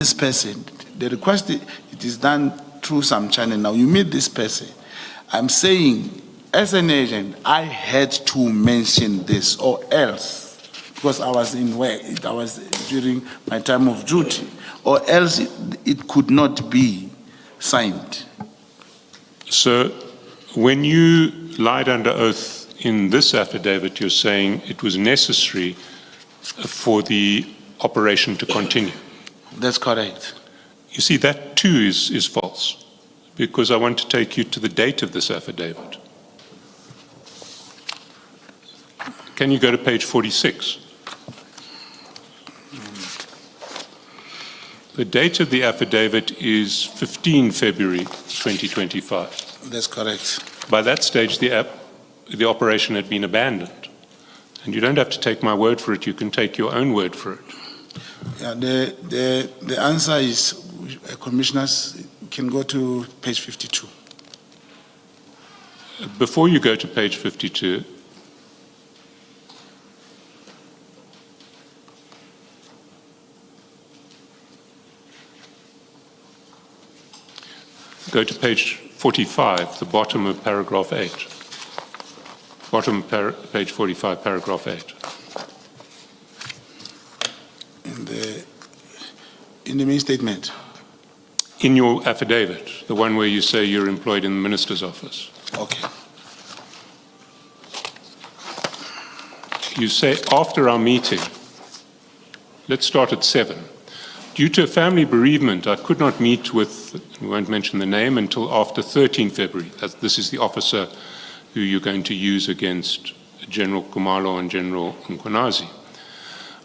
this person. The request, it is done through some channel. Now you meet this person. I'm saying, as an agent, I had to mention this, or else, because I was in work, I was during my time of duty, or else it could not be signed. So, when you lied under oath in this affidavit, you're saying it was necessary for the operation to continue. That's correct. You see, that too is false, because I want to take you to the date of this affidavit. Can you go to page 46? The date of the affidavit is 15 February 2025. That's correct. By that stage, the operation had been abandoned. And you don't have to take my word for it, you can take your own word for it. Yeah, the answer is, commissioners can go to page 52. Before you go to page 52, go to page 45, the bottom of paragraph 8. Bottom of page 45, paragraph 8. In the main statement. In your affidavit, the one where you say you're employed in the minister's office. Okay. You say, after our meeting, let's start at 7. Due to a family bereavement, I could not meet with, we won't mention the name, until after 13 February. This is the officer who you're going to use against General Kumalo and General Mkhwanazi.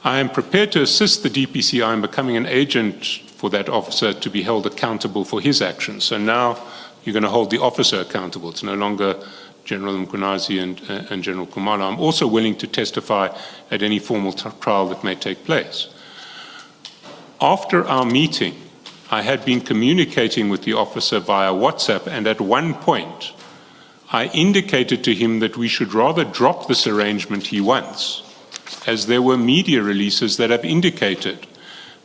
I am prepared to assist the DPCI in becoming an agent for that officer to be held accountable for his actions. So now you're going to hold the officer accountable. It's no longer General Mkhwanazi and General Kumalo. I'm also willing to testify at any formal trial that may take place. After our meeting, I had been communicating with the officer via WhatsApp, and at one point, I indicated to him that we should rather drop this arrangement he wants, as there were media releases that have indicated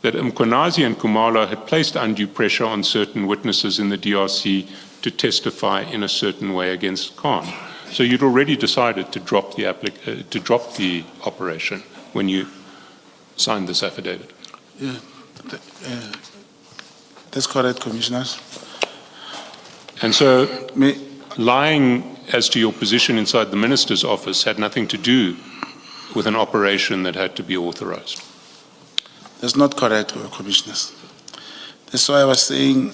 that Mkhwanazi and Kumalo had placed undue pressure on certain witnesses in the DRC to testify in a certain way against Khan. So you'd already decided to drop the operation when you signed this affidavit. Yeah, that's correct, commissioners. And so lying as to your position inside the minister's office had nothing to do with an operation that had to be authorized. That's not correct, commissioners. That's why I was saying,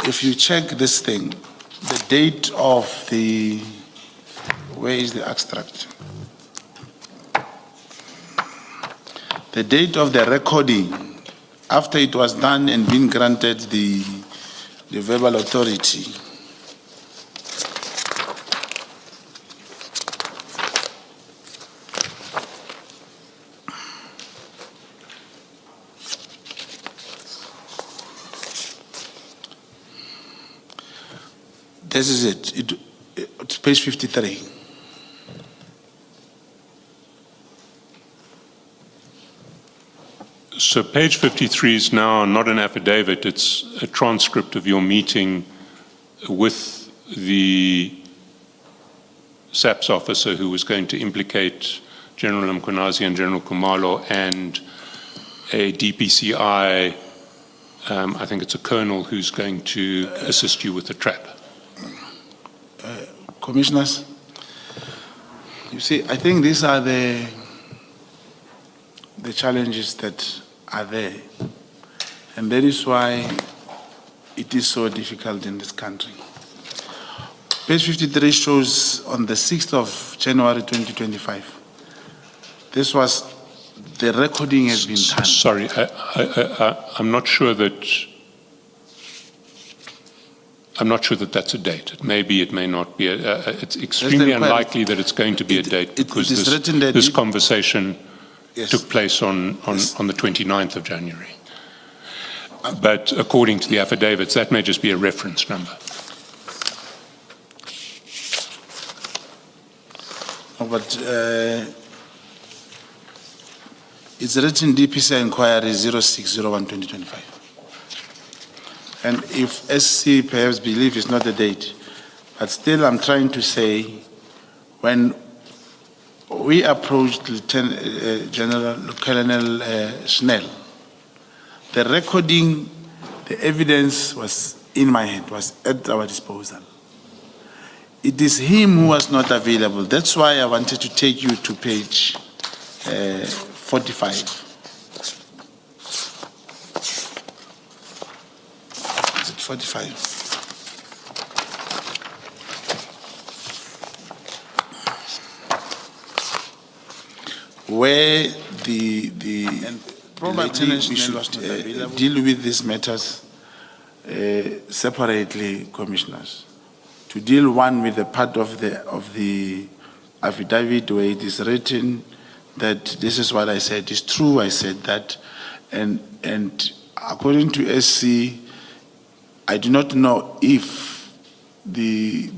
if you check this thing, the date of the, where is the extract? The date of the recording, after it was done and been granted the verbal authority, this is it. It's page 53. So page 53 is now not an affidavit, it's a transcript of your meeting with the SAPS officer who was going to implicate General Mkhwanazi and General Kumalo, and a DPCI, I think it's a colonel, who's going to assist you with the trap. Commissioners, you see, I think these are the challenges that are there. And that is why it is so difficult in this country. Page 53 shows on the 6th of January 2025. This was, the recording has been done. Sorry, I'm not sure that that's a date. It may be, it may not be. It's extremely unlikely that it's going to be a date, because this conversation took place on the 29th of January. But according to the affidavits, that may just be a reference number. But It's written DPC Inquiry 06/01/2025. And if SC perhaps believe it's not the date, but still I'm trying to say, when we approached Lieutenant General Colonel Schnell, the recording, the evidence was in my hand, was at our disposal. It is him who was not available. That's why I wanted to take you to page 45. Is it 45? Where probably we should deal with these matters separately, commissioners. To deal one with the part of the affidavit where it is written that this is what I said. It's true, I said that, and according to SC, I do not know if the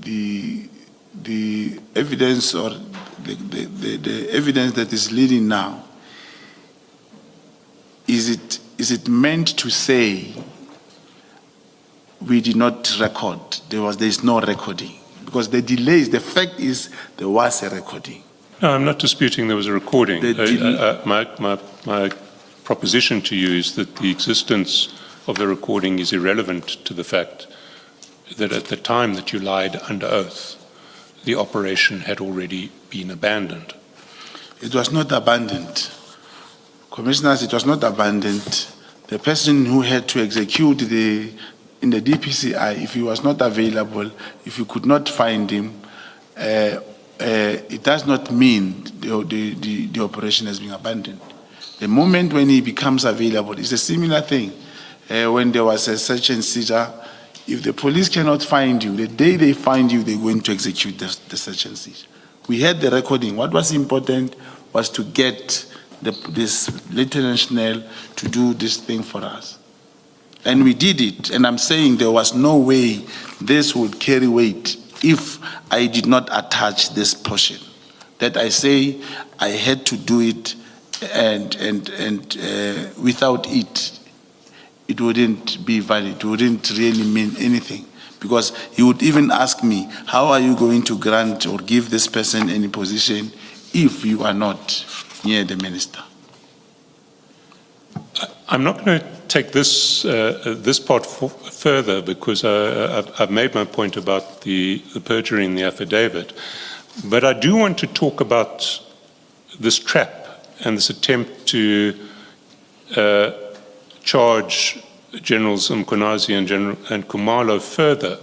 evidence or the evidence that is leading now, is it meant to say we did not record? There is no recording, because the delays. The fact is there was a recording. No, I'm not disputing there was a recording. My proposition to you is that the existence of the recording is irrelevant to the fact that at the time that you lied under oath, the operation had already been abandoned. It was not abandoned. Commissioners, it was not abandoned. The person who had to execute in the DPCI, if he was not available, if you could not find him, it does not mean the operation has been abandoned. The moment when he becomes available, it's a similar thing. When there was a search and seizure, if the police cannot find you, the day they find you, they're going to execute the search and seizure. We had the recording. What was important was to get this Lieutenant Schnell to do this thing for us. And we did it. And I'm saying there was no way this would carry weight if I did not attach this portion. That I say I had to do it, and without it, it wouldn't be valid. It wouldn't really mean anything. Because he would even ask me, how are you going to grant or give this person any position if you are not near the minister? I'm not going to take this part further, because I've made my point about the perjury in the affidavit. But I do want to talk about this trap and this attempt to charge Generals Mkonazi and Kumalo further,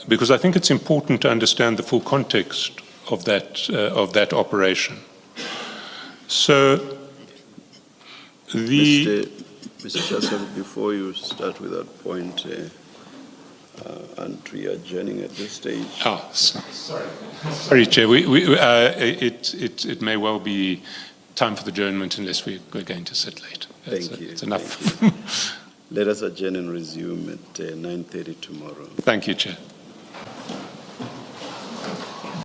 because I think it's important to understand the full context of that operation. So, Mr. Chaskalson, before you start with that point, and we are adjourning at this stage. Oh, sorry, Chair. It may well be time for the adjournment unless we're going to sit late. Thank you. It's enough. Thank you. Let us adjourn and resume at 9:30 tomorrow. Thank you, Chair.